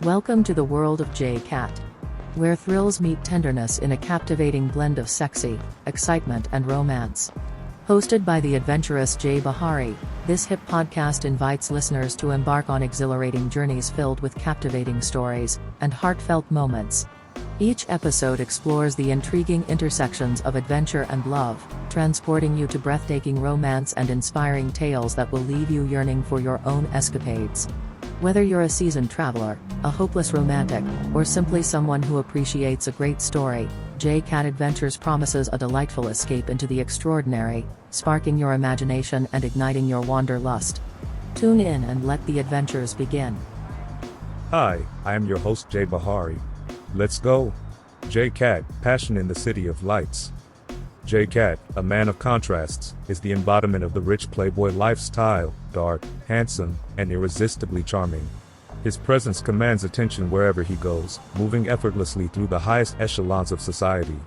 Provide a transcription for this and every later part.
Welcome to the world of J-Cat, where thrills meet tenderness in a captivating blend of sexy, excitement and romance. Hosted by the adventurous Jay Bahari, this hip podcast invites listeners to embark on exhilarating journeys filled with captivating stories and heartfelt moments. Each episode explores the intriguing intersections of adventure and love, transporting you to breathtaking romance and inspiring tales that will leave you yearning for your own escapades. Whether you're a seasoned traveler, a hopeless romantic, or simply someone who appreciates a great story, J-Cat Adventures promises a delightful escape into the extraordinary, sparking your imagination and igniting your wanderlust. Tune in and let the adventures begin. Hi, I am your host Jay Bahari. Let's go. J-Cat, passion in the city of lights. J-Cat, a man of contrasts, is the embodiment of the rich playboy lifestyle, dark, handsome, and irresistibly charming. His presence commands attention wherever he goes, moving effortlessly through the highest echelons of society.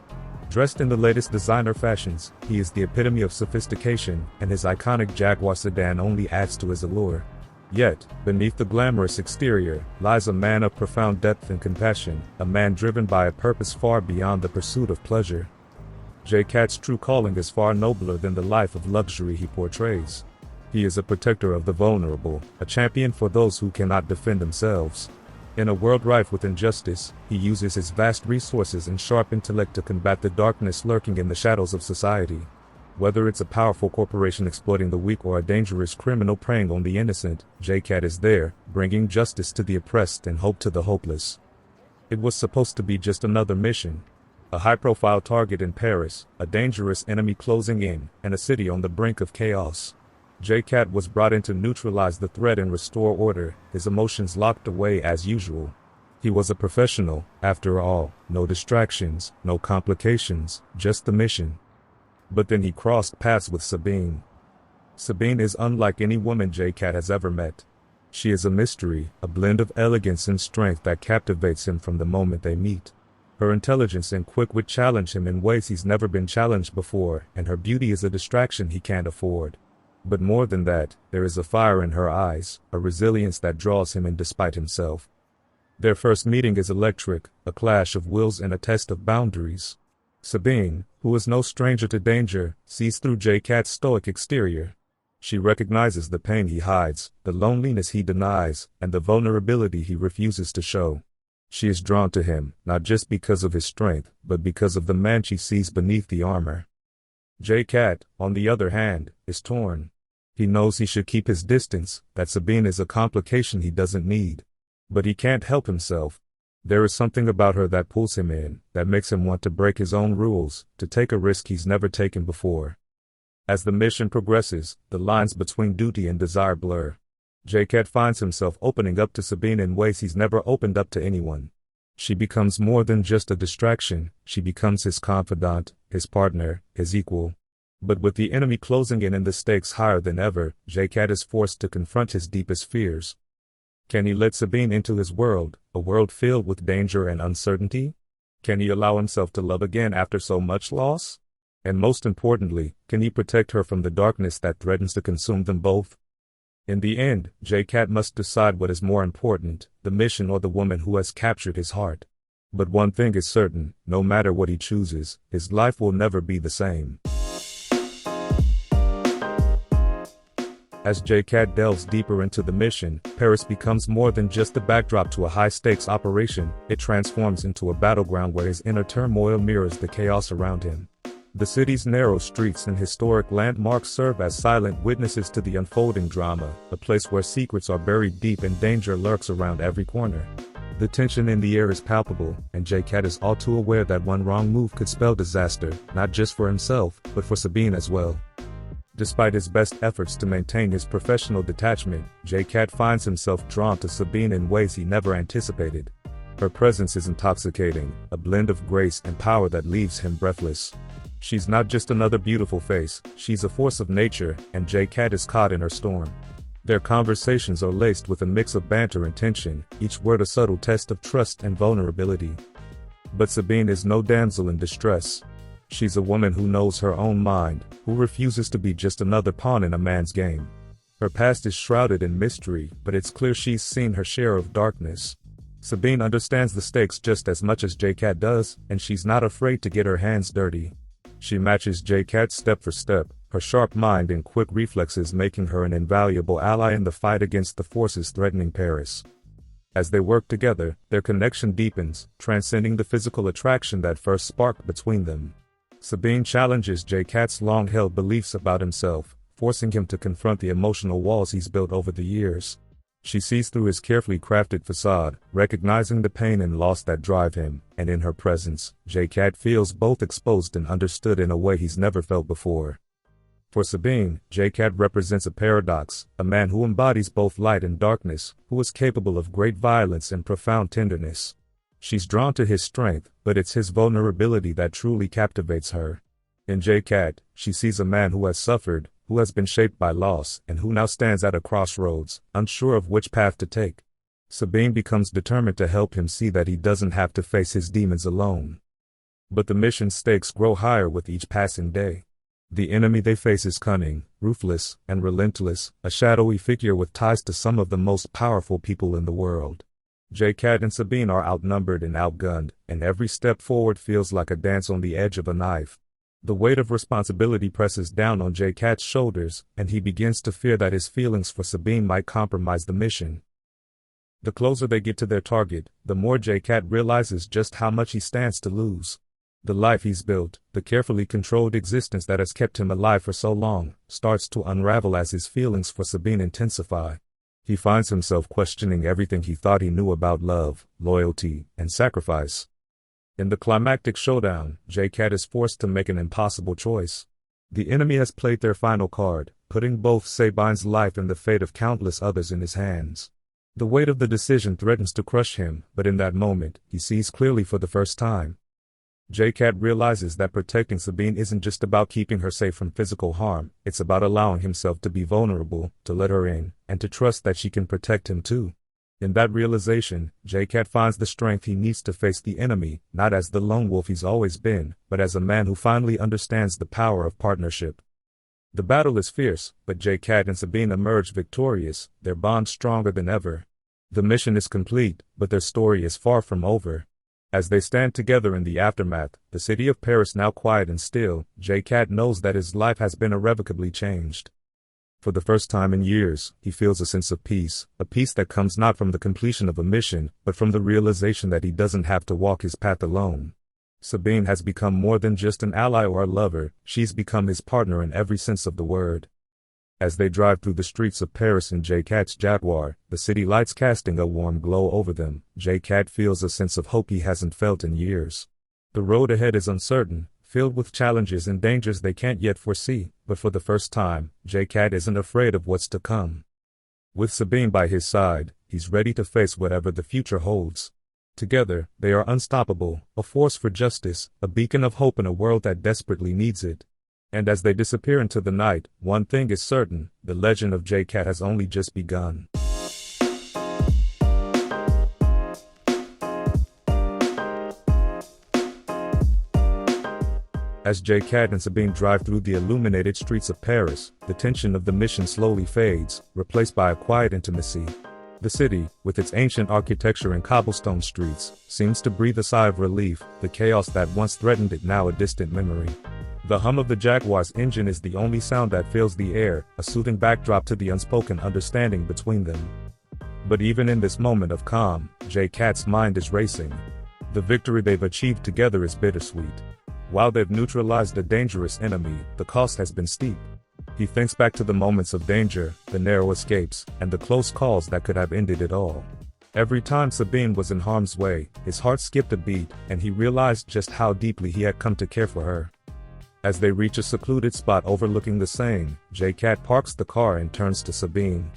Dressed in the latest designer fashions, he is the epitome of sophistication, and his iconic Jaguar sedan only adds to his allure. Yet, beneath the glamorous exterior, lies a man of profound depth and compassion, a man driven by a purpose far beyond the pursuit of pleasure. J-Cat's true calling is far nobler than the life of luxury he portrays. He is a protector of the vulnerable, a champion for those who cannot defend themselves. In a world rife with injustice, he uses his vast resources and sharp intellect to combat the darkness lurking in the shadows of society. Whether it's a powerful corporation exploiting the weak or a dangerous criminal preying on the innocent, J-Cat is there, bringing justice to the oppressed and hope to the hopeless. It was supposed to be just another mission. A high-profile target in Paris, a dangerous enemy closing in, and a city on the brink of chaos. J-Cat was brought in to neutralize the threat and restore order, his emotions locked away as usual. He was a professional, after all, no distractions, no complications, just the mission. But then he crossed paths with Sabine. Sabine is unlike any woman J-Cat has ever met. She is a mystery, a blend of elegance and strength that captivates him from the moment they meet. Her intelligence and quick wit challenge him in ways he's never been challenged before, and her beauty is a distraction he can't afford. But more than that, there is a fire in her eyes, a resilience that draws him in despite himself. Their first meeting is electric, a clash of wills and a test of boundaries. Sabine, who is no stranger to danger, sees through J-Cat's stoic exterior. She recognizes the pain he hides, the loneliness he denies, and the vulnerability he refuses to show. She is drawn to him, not just because of his strength, but because of the man she sees beneath the armor. J-Cat, on the other hand, is torn. He knows he should keep his distance, that Sabine is a complication he doesn't need. But he can't help himself. There is something about her that pulls him in, that makes him want to break his own rules, to take a risk he's never taken before. As the mission progresses, the lines between duty and desire blur. J-Cat finds himself opening up to Sabine in ways he's never opened up to anyone. She becomes more than just a distraction, she becomes his confidant, his partner, his equal. But with the enemy closing in and the stakes higher than ever, J-Cat is forced to confront his deepest fears. Can he let Sabine into his world, a world filled with danger and uncertainty? Can he allow himself to love again after so much loss? And most importantly, can he protect her from the darkness that threatens to consume them both? In the end, J-Cat must decide what is more important, the mission or the woman who has captured his heart. But one thing is certain, no matter what he chooses, his life will never be the same. As J-Cat delves deeper into the mission, Paris becomes more than just the backdrop to a high-stakes operation, it transforms into a battleground where his inner turmoil mirrors the chaos around him. The city's narrow streets and historic landmarks serve as silent witnesses to the unfolding drama, a place where secrets are buried deep and danger lurks around every corner. The tension in the air is palpable, and J-Cat is all too aware that one wrong move could spell disaster, not just for himself, but for Sabine as well. Despite his best efforts to maintain his professional detachment, J-Cat finds himself drawn to Sabine in ways he never anticipated. Her presence is intoxicating, a blend of grace and power that leaves him breathless. She's not just another beautiful face, she's a force of nature, and J-Cat is caught in her storm. Their conversations are laced with a mix of banter and tension, each word a subtle test of trust and vulnerability. But Sabine is no damsel in distress. She's a woman who knows her own mind, who refuses to be just another pawn in a man's game. Her past is shrouded in mystery, but it's clear she's seen her share of darkness. Sabine understands the stakes just as much as J-Cat does, and she's not afraid to get her hands dirty. She matches J-Cat step for step, her sharp mind and quick reflexes making her an invaluable ally in the fight against the forces threatening Paris. As they work together, their connection deepens, transcending the physical attraction that first sparked between them. Sabine challenges J-Cat's long-held beliefs about himself, forcing him to confront the emotional walls he's built over the years. She sees through his carefully crafted facade, recognizing the pain and loss that drive him, and in her presence, J-Cat feels both exposed and understood in a way he's never felt before. For Sabine, J-Cat represents a paradox, a man who embodies both light and darkness, who is capable of great violence and profound tenderness. She's drawn to his strength, but it's his vulnerability that truly captivates her. In J-Cat, she sees a man who has suffered, who has been shaped by loss, and who now stands at a crossroads, unsure of which path to take. Sabine becomes determined to help him see that he doesn't have to face his demons alone. But the mission's stakes grow higher with each passing day. The enemy they face is cunning, ruthless, and relentless, a shadowy figure with ties to some of the most powerful people in the world. J-Cat and Sabine are outnumbered and outgunned, and every step forward feels like a dance on the edge of a knife. The weight of responsibility presses down on J-Cat's shoulders, and he begins to fear that his feelings for Sabine might compromise the mission. The closer they get to their target, the more J-Cat realizes just how much he stands to lose. The life he's built, the carefully controlled existence that has kept him alive for so long, starts to unravel as his feelings for Sabine intensify. He finds himself questioning everything he thought he knew about love, loyalty, and sacrifice. In the climactic showdown, J-Cat is forced to make an impossible choice. The enemy has played their final card, putting both Sabine's life and the fate of countless others in his hands. The weight of the decision threatens to crush him, but in that moment, he sees clearly for the first time. J-Cat realizes that protecting Sabine isn't just about keeping her safe from physical harm, it's about allowing himself to be vulnerable, to let her in, and to trust that she can protect him too. In that realization, J-Cat finds the strength he needs to face the enemy, not as the lone wolf he's always been, but as a man who finally understands the power of partnership. The battle is fierce, but J-Cat and Sabine emerge victorious, their bond stronger than ever. The mission is complete, but their story is far from over. As they stand together in the aftermath, the city of Paris now quiet and still, J-Cat knows that his life has been irrevocably changed. For the first time in years, he feels a sense of peace, a peace that comes not from the completion of a mission, but from the realization that he doesn't have to walk his path alone. Sabine has become more than just an ally or a lover, she's become his partner in every sense of the word. As they drive through the streets of Paris in J-Cat's Jaguar, the city lights casting a warm glow over them, J-Cat feels a sense of hope he hasn't felt in years. The road ahead is uncertain, filled with challenges and dangers they can't yet foresee, but for the first time, J-Cat isn't afraid of what's to come. With Sabine by his side, he's ready to face whatever the future holds. Together, they are unstoppable, a force for justice, a beacon of hope in a world that desperately needs it. And as they disappear into the night, one thing is certain, the legend of J-Cat has only just begun. As J-Cat and Sabine drive through the illuminated streets of Paris, the tension of the mission slowly fades, replaced by a quiet intimacy. The city, with its ancient architecture and cobblestone streets, seems to breathe a sigh of relief, the chaos that once threatened it now a distant memory. The hum of the Jaguar's engine is the only sound that fills the air, a soothing backdrop to the unspoken understanding between them. But even in this moment of calm, J-Cat's mind is racing. The victory they've achieved together is bittersweet. While they've neutralized a dangerous enemy, the cost has been steep. He thinks back to the moments of danger, the narrow escapes, and the close calls that could have ended it all. Every time Sabine was in harm's way, his heart skipped a beat, and he realized just how deeply he had come to care for her. As they reach a secluded spot overlooking the Seine, J-Cat parks the car and turns to Sabine.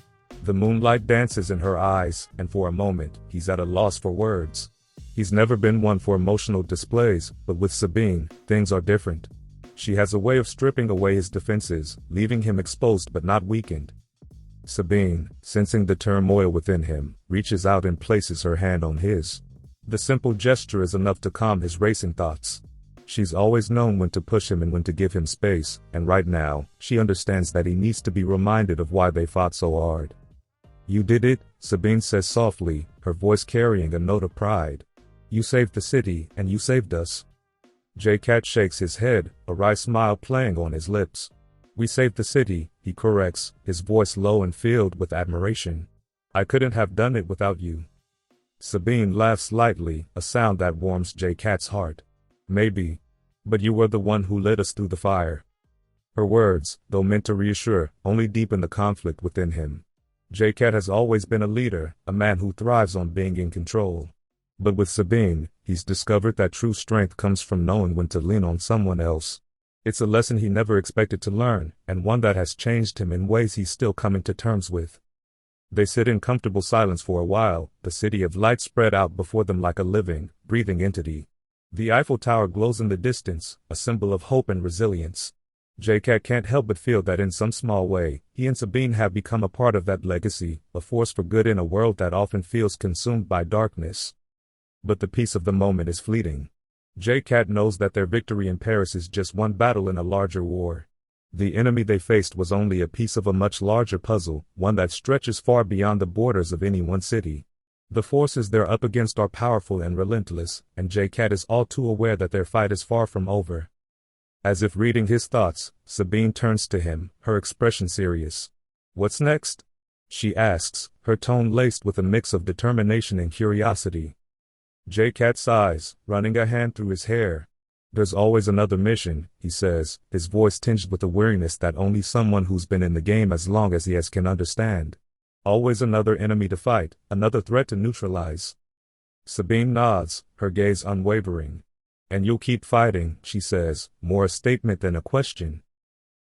The moonlight dances in her eyes, and for a moment, he's at a loss for words. He's never been one for emotional displays, but with Sabine, things are different. She has a way of stripping away his defenses, leaving him exposed but not weakened. Sabine, sensing the turmoil within him, reaches out and places her hand on his. The simple gesture is enough to calm his racing thoughts. She's always known when to push him and when to give him space, and right now, she understands that he needs to be reminded of why they fought so hard. You did it, Sabine says softly, her voice carrying a note of pride. You saved the city, and you saved us. J-Cat shakes his head, a wry smile playing on his lips. We saved the city, he corrects, his voice low and filled with admiration. I couldn't have done it without you. Sabine laughs lightly, a sound that warms J-Cat's heart. Maybe. But you were the one who led us through the fire. Her words, though meant to reassure, only deepen the conflict within him. J-Cat has always been a leader, a man who thrives on being in control. But with Sabine, he's discovered that true strength comes from knowing when to lean on someone else. It's a lesson he never expected to learn, and one that has changed him in ways he's still coming to terms with. They sit in comfortable silence for a while, the city of light spread out before them like a living, breathing entity. The Eiffel Tower glows in the distance, a symbol of hope and resilience. J-Cat can't help but feel that in some small way, he and Sabine have become a part of that legacy, a force for good in a world that often feels consumed by darkness. But the peace of the moment is fleeting. J-Cat knows that their victory in Paris is just one battle in a larger war. The enemy they faced was only a piece of a much larger puzzle, one that stretches far beyond the borders of any one city. The forces they're up against are powerful and relentless, and J-Cat is all too aware that their fight is far from over. As if reading his thoughts, Sabine turns to him, her expression serious. What's next? She asks, her tone laced with a mix of determination and curiosity. J-Cat sighs, running a hand through his hair. There's always another mission, he says, his voice tinged with a weariness that only someone who's been in the game as long as he has can understand. Always another enemy to fight, another threat to neutralize. Sabine nods, her gaze unwavering. And you'll keep fighting, she says, more a statement than a question.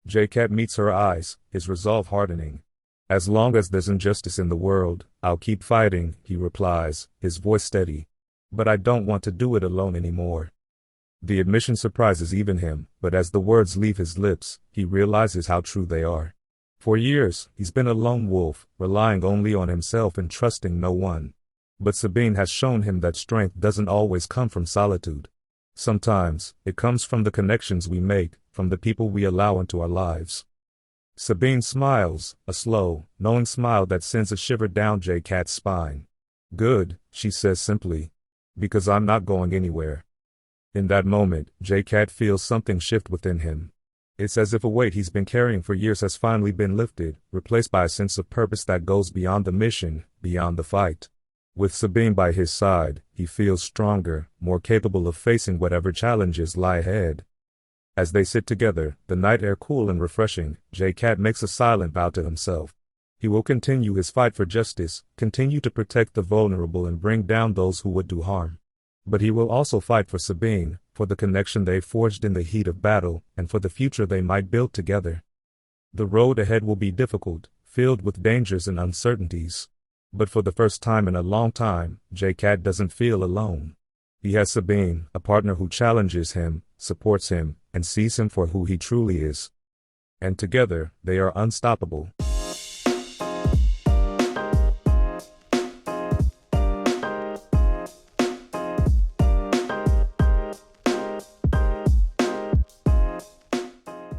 J-Cat meets her eyes, his resolve hardening. As long as there's injustice in the world, I'll keep fighting, he replies, his voice steady. But I don't want to do it alone anymore. The admission surprises even him, but as the words leave his lips, he realizes how true they are. For years, he's been a lone wolf, relying only on himself and trusting no one. But Sabine has shown him that strength doesn't always come from solitude. Sometimes, it comes from the connections we make, from the people we allow into our lives. Sabine smiles, a slow, knowing smile that sends a shiver down J-Cat's spine. Good, she says simply. Because I'm not going anywhere. In that moment, J-Cat feels something shift within him. It's as if a weight he's been carrying for years has finally been lifted, replaced by a sense of purpose that goes beyond the mission, beyond the fight. With Sabine by his side, he feels stronger, more capable of facing whatever challenges lie ahead. As they sit together, the night air cool and refreshing, J-Cat makes a silent vow to himself. He will continue his fight for justice, continue to protect the vulnerable and bring down those who would do harm. But he will also fight for Sabine, for the connection they forged in the heat of battle, and for the future they might build together. The road ahead will be difficult, filled with dangers and uncertainties. But for the first time in a long time, J-Cat doesn't feel alone. He has Sabine, a partner who challenges him, supports him, and sees him for who he truly is. And together, they are unstoppable.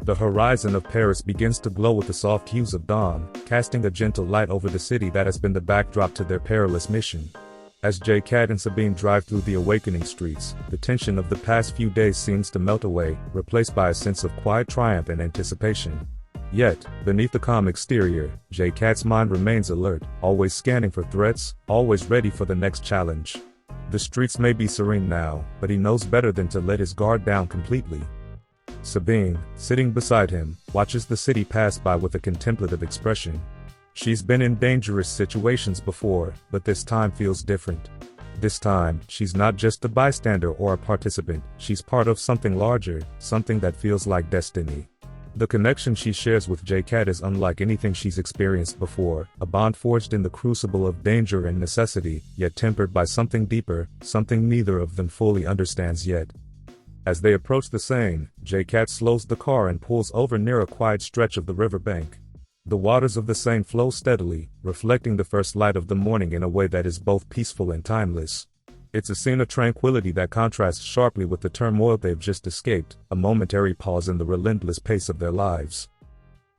The horizon of Paris begins to glow with the soft hues of dawn, casting a gentle light over the city that has been the backdrop to their perilous mission. As J-Cat and Sabine drive through the awakening streets, the tension of the past few days seems to melt away, replaced by a sense of quiet triumph and anticipation. Yet, beneath the calm exterior, J-Cat's mind remains alert, always scanning for threats, always ready for the next challenge. The streets may be serene now, but he knows better than to let his guard down completely. Sabine, sitting beside him, watches the city pass by with a contemplative expression. She's been in dangerous situations before, but this time feels different. This time, she's not just a bystander or a participant, she's part of something larger, something that feels like destiny. The connection she shares with J-Cat is unlike anything she's experienced before, a bond forged in the crucible of danger and necessity, yet tempered by something deeper, something neither of them fully understands yet. As they approach the Seine, J-Cat slows the car and pulls over near a quiet stretch of the riverbank. The waters of the Seine flow steadily, reflecting the first light of the morning in a way that is both peaceful and timeless. It's a scene of tranquility that contrasts sharply with the turmoil they've just escaped, a momentary pause in the relentless pace of their lives.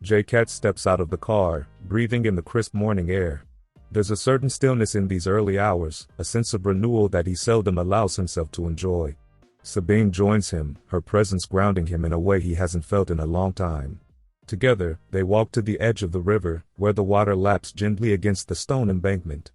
J-Cat steps out of the car, breathing in the crisp morning air. There's a certain stillness in these early hours, a sense of renewal that he seldom allows himself to enjoy. Sabine joins him, her presence grounding him in a way he hasn't felt in a long time. Together, they walk to the edge of the river, where the water laps gently against the stone embankment.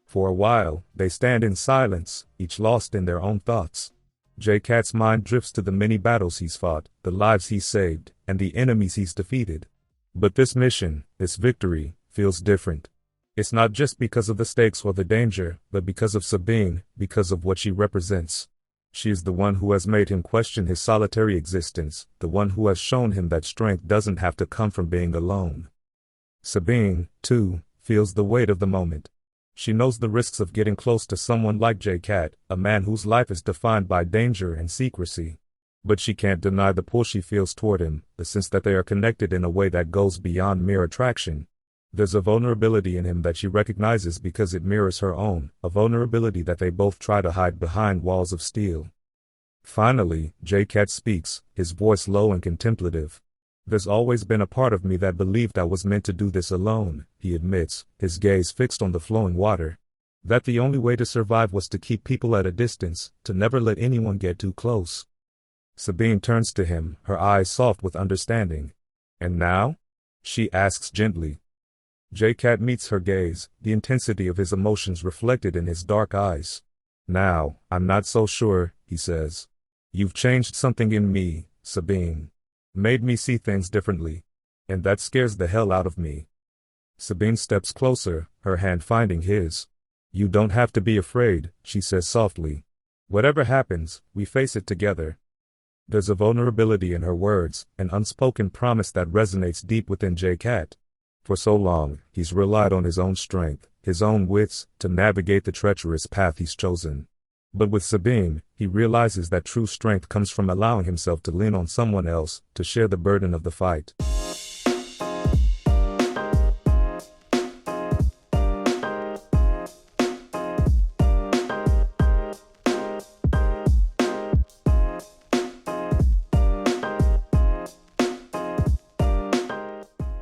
For a while, they stand in silence, each lost in their own thoughts. J-Cat's mind drifts to the many battles he's fought, the lives he's saved, and the enemies he's defeated. But this mission, this victory, feels different. It's not just because of the stakes or the danger, but because of Sabine, because of what she represents. She is the one who has made him question his solitary existence, the one who has shown him that strength doesn't have to come from being alone. Sabine, too, feels the weight of the moment. She knows the risks of getting close to someone like J-Cat, a man whose life is defined by danger and secrecy. But she can't deny the pull she feels toward him, the sense that they are connected in a way that goes beyond mere attraction. There's a vulnerability in him that she recognizes because it mirrors her own, a vulnerability that they both try to hide behind walls of steel. Finally, J-Cat speaks, his voice low and contemplative. There's always been a part of me that believed I was meant to do this alone, he admits, his gaze fixed on the flowing water. That the only way to survive was to keep people at a distance, to never let anyone get too close. Sabine turns to him, her eyes soft with understanding. And now? She asks gently. J-Cat meets her gaze, the intensity of his emotions reflected in his dark eyes. Now, I'm not so sure, he says. You've changed something in me, Sabine. Made me see things differently. And that scares the hell out of me. Sabine steps closer, her hand finding his. You don't have to be afraid, she says softly. Whatever happens, we face it together. There's a vulnerability in her words, an unspoken promise that resonates deep within J-Cat. For so long, he's relied on his own strength, his own wits, to navigate the treacherous path he's chosen. But with Sabine, he realizes that true strength comes from allowing himself to lean on someone else, to share the burden of the fight.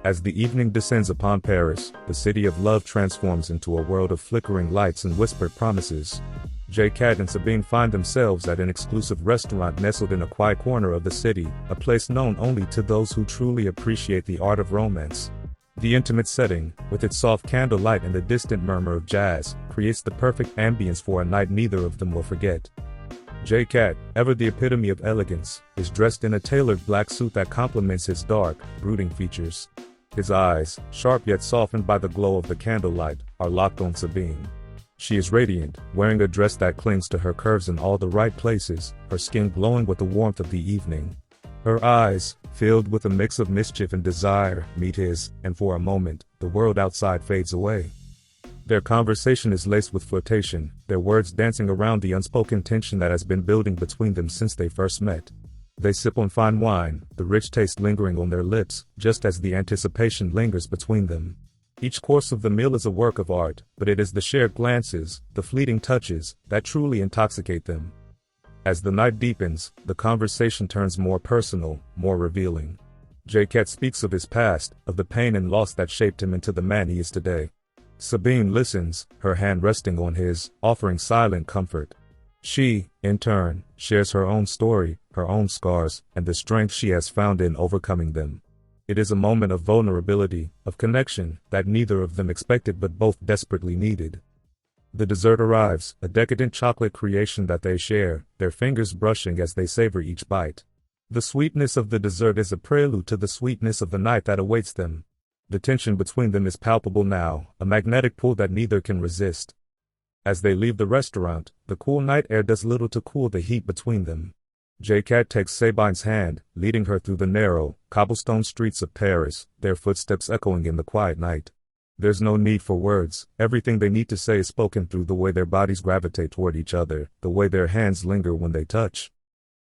As the evening descends upon Paris, the city of love transforms into a world of flickering lights and whispered promises. J-Cat and Sabine find themselves at an exclusive restaurant nestled in a quiet corner of the city, a place known only to those who truly appreciate the art of romance. The intimate setting, with its soft candlelight and the distant murmur of jazz, creates the perfect ambience for a night neither of them will forget. J-Cat, ever the epitome of elegance, is dressed in a tailored black suit that complements his dark, brooding features. His eyes, sharp yet softened by the glow of the candlelight, are locked on Sabine. She is radiant, wearing a dress that clings to her curves in all the right places, her skin glowing with the warmth of the evening. Her eyes, filled with a mix of mischief and desire, meet his, and for a moment, the world outside fades away. Their conversation is laced with flirtation, their words dancing around the unspoken tension that has been building between them since they first met. They sip on fine wine, the rich taste lingering on their lips, just as the anticipation lingers between them. Each course of the meal is a work of art, but it is the shared glances, the fleeting touches, that truly intoxicate them. As the night deepens, the conversation turns more personal, more revealing. J-Cat speaks of his past, of the pain and loss that shaped him into the man he is today. Sabine listens, her hand resting on his, offering silent comfort. She, in turn, shares her own story, her own scars, and the strength she has found in overcoming them. It is a moment of vulnerability, of connection, that neither of them expected but both desperately needed. The dessert arrives, a decadent chocolate creation that they share, their fingers brushing as they savor each bite. The sweetness of the dessert is a prelude to the sweetness of the night that awaits them. The tension between them is palpable now, a magnetic pull that neither can resist. As they leave the restaurant, the cool night air does little to cool the heat between them. J-Cat takes Sabine's hand, leading her through the narrow, cobblestone streets of Paris, their footsteps echoing in the quiet night. There's no need for words, everything they need to say is spoken through the way their bodies gravitate toward each other, the way their hands linger when they touch.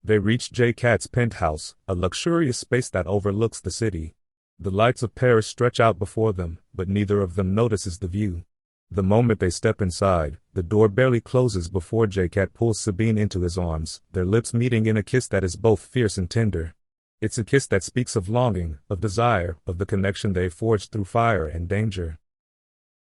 They reach J-Cat's penthouse, a luxurious space that overlooks the city. The lights of Paris stretch out before them, but neither of them notices the view. The moment they step inside, the door barely closes before J-Cat pulls Sabine into his arms, their lips meeting in a kiss that is both fierce and tender. It's a kiss that speaks of longing, of desire, of the connection they forged through fire and danger.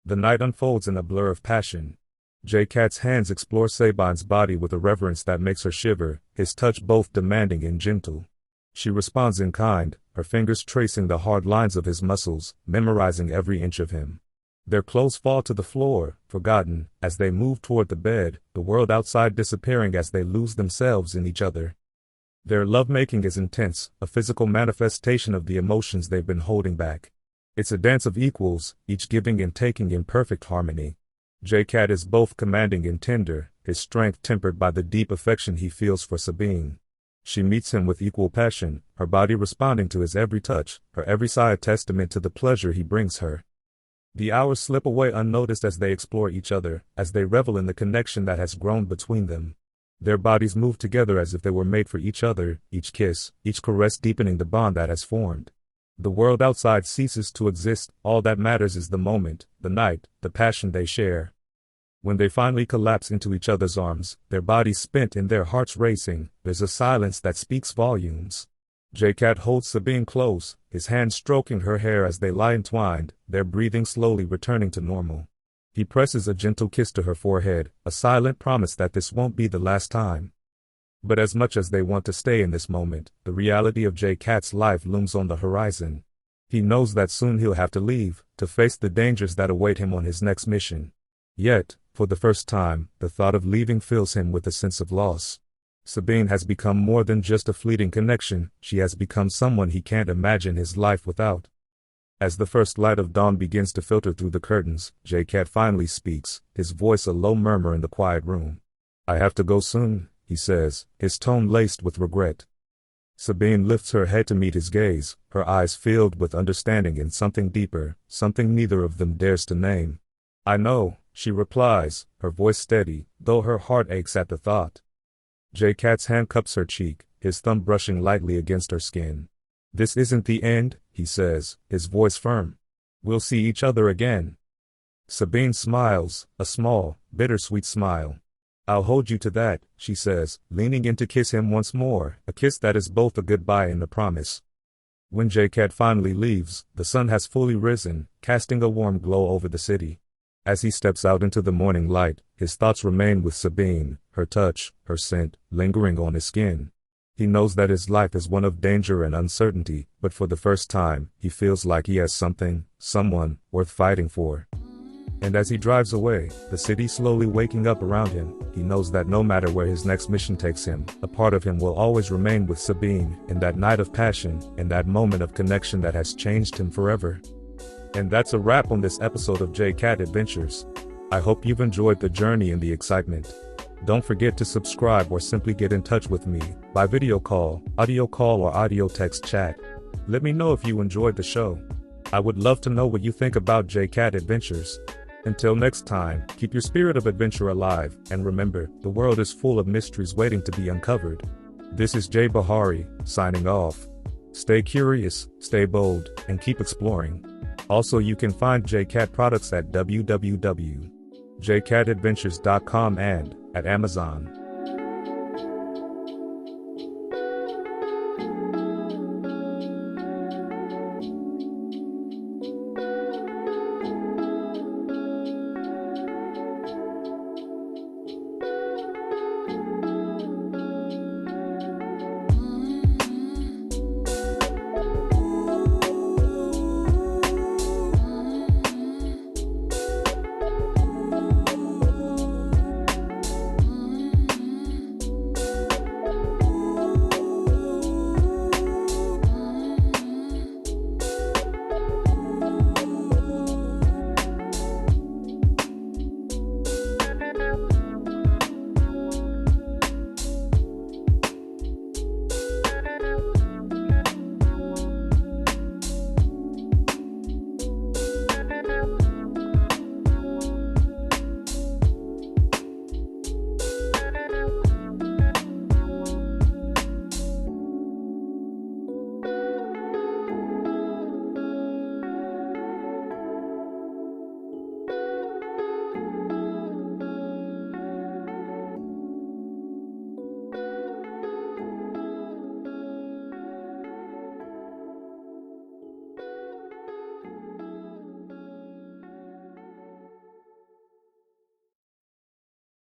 The night unfolds in a blur of passion. J-Cat's hands explore Sabine's body with a reverence that makes her shiver, his touch both demanding and gentle. She responds in kind, her fingers tracing the hard lines of his muscles, memorizing every inch of him. Their clothes fall to the floor, forgotten, as they move toward the bed, the world outside disappearing as they lose themselves in each other. Their lovemaking is intense, a physical manifestation of the emotions they've been holding back. It's a dance of equals, each giving and taking in perfect harmony. J-Cat is both commanding and tender, his strength tempered by the deep affection he feels for Sabine. She meets him with equal passion, her body responding to his every touch, her every sigh a testament to the pleasure he brings her. The hours slip away unnoticed as they explore each other, as they revel in the connection that has grown between them. Their bodies move together as if they were made for each other, each kiss, each caress deepening the bond that has formed. The world outside ceases to exist, all that matters is the moment, the night, the passion they share. When they finally collapse into each other's arms, their bodies spent and their hearts racing, there's a silence that speaks volumes. J-Cat holds Sabine close, his hands stroking her hair as they lie entwined, their breathing slowly returning to normal. He presses a gentle kiss to her forehead, a silent promise that this won't be the last time. But as much as they want to stay in this moment, the reality of J-Cat's life looms on the horizon. He knows that soon he'll have to leave, to face the dangers that await him on his next mission. Yet, for the first time, the thought of leaving fills him with a sense of loss. Sabine has become more than just a fleeting connection, she has become someone he can't imagine his life without. As the first light of dawn begins to filter through the curtains, J-Cat finally speaks, his voice a low murmur in the quiet room. "I have to go soon," he says, his tone laced with regret. Sabine lifts her head to meet his gaze, her eyes filled with understanding and something deeper, something neither of them dares to name. "I know," she replies, her voice steady, though her heart aches at the thought. J-Cat's hand cups her cheek, his thumb brushing lightly against her skin. "This isn't the end," he says, his voice firm. "We'll see each other again." Sabine smiles, a small, bittersweet smile. "I'll hold you to that," she says, leaning in to kiss him once more, a kiss that is both a goodbye and a promise. When J-Cat finally leaves, the sun has fully risen, casting a warm glow over the city. As he steps out into the morning light, his thoughts remain with Sabine, her touch, her scent, lingering on his skin. He knows that his life is one of danger and uncertainty, but for the first time, he feels like he has something, someone, worth fighting for. And as he drives away, the city slowly waking up around him, he knows that no matter where his next mission takes him, a part of him will always remain with Sabine, in that night of passion, in that moment of connection that has changed him forever. And that's a wrap on this episode of J-Cat Adventures. I hope you've enjoyed the journey and the excitement. Don't forget to subscribe or simply get in touch with me, by video call, or audio text chat. Let me know if you enjoyed the show. I would love to know what you think about J-Cat Adventures. Until next time, keep your spirit of adventure alive, and remember, the world is full of mysteries waiting to be uncovered. This is Jay Bahari, signing off. Stay curious, stay bold, and keep exploring. Also, you can find J-Cat products at www.jcatadventures.com and at Amazon.